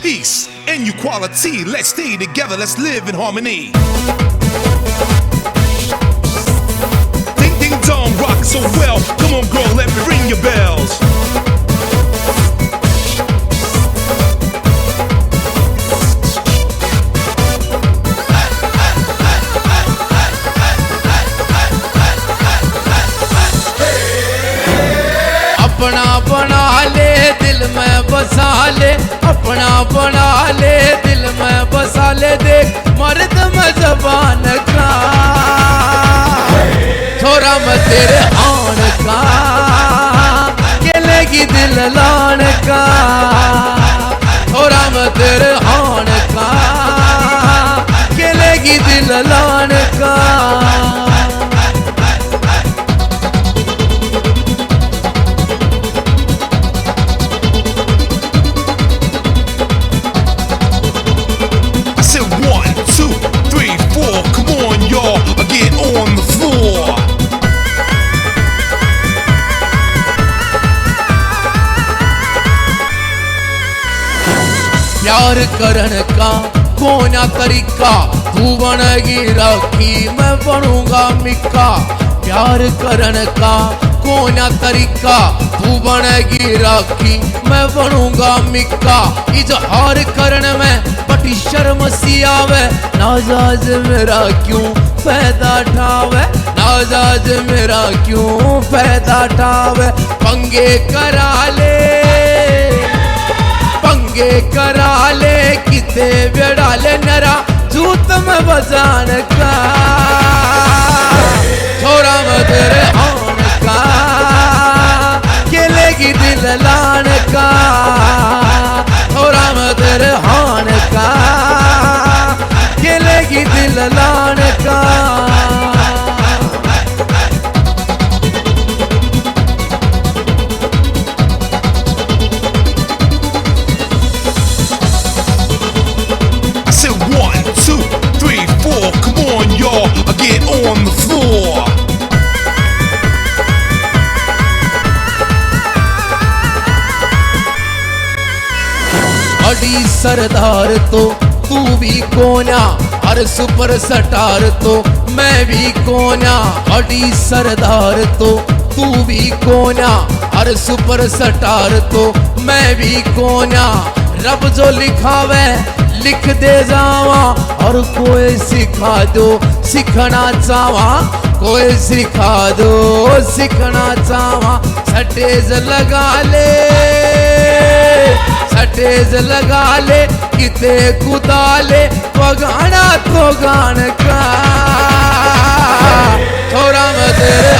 Peace and equality, let's stay together, let's live in harmony. Ding ding dong, rock so well. Come on girl, let me ring your bells. अपना बना ले दिल में बसा ले, अपना बना ले दिल में बसा ले। देख मर्द में जबान का, थोड़ा मैं तेरे आन का, केलेगी दिल लान का। थोड़ा मैं तेरे आन का, केलेगी दिल लान का। प्यार करन का कोना तरीका, तू बनेगी राखी मैं बनूंगा मिक्का। प्यार करन का कोना तरीका, तू बनेगी राखी मैं बनूंगा मिक्का। इजहार करन में बड़ी शर्म सी आवे, नाजाज मेरा क्यों पैदा ठावे, नाजाज मेरा क्यों पैदा ठावे। पंगे करा ले, पंगे करा ले, किते बेड़ा ले नरा जूत में बजान का। थोड़ा मैं तेरे आन का, केलेगी दिल लान का। थोड़ा मैं तेरे आन का, केलेगी दिल लान का। Get on the floor. अड़ी सरदार तो तू भी कोना, हर सुपर स्टार तो मैं भी कोना। अड़ी सरदार तो तू भी कोना, हर सुपर स्टार तो मैं भी कोना। रब जो लिखावे लिख दे जावा, और कोई सिखा दो सीखना चावा, कोई सिखा दो सीखना चावा। सटेज लगा ले, सटेज लगा ले, किते कुदा ले, गाना तो गान का। थोड़ा मैं तेरे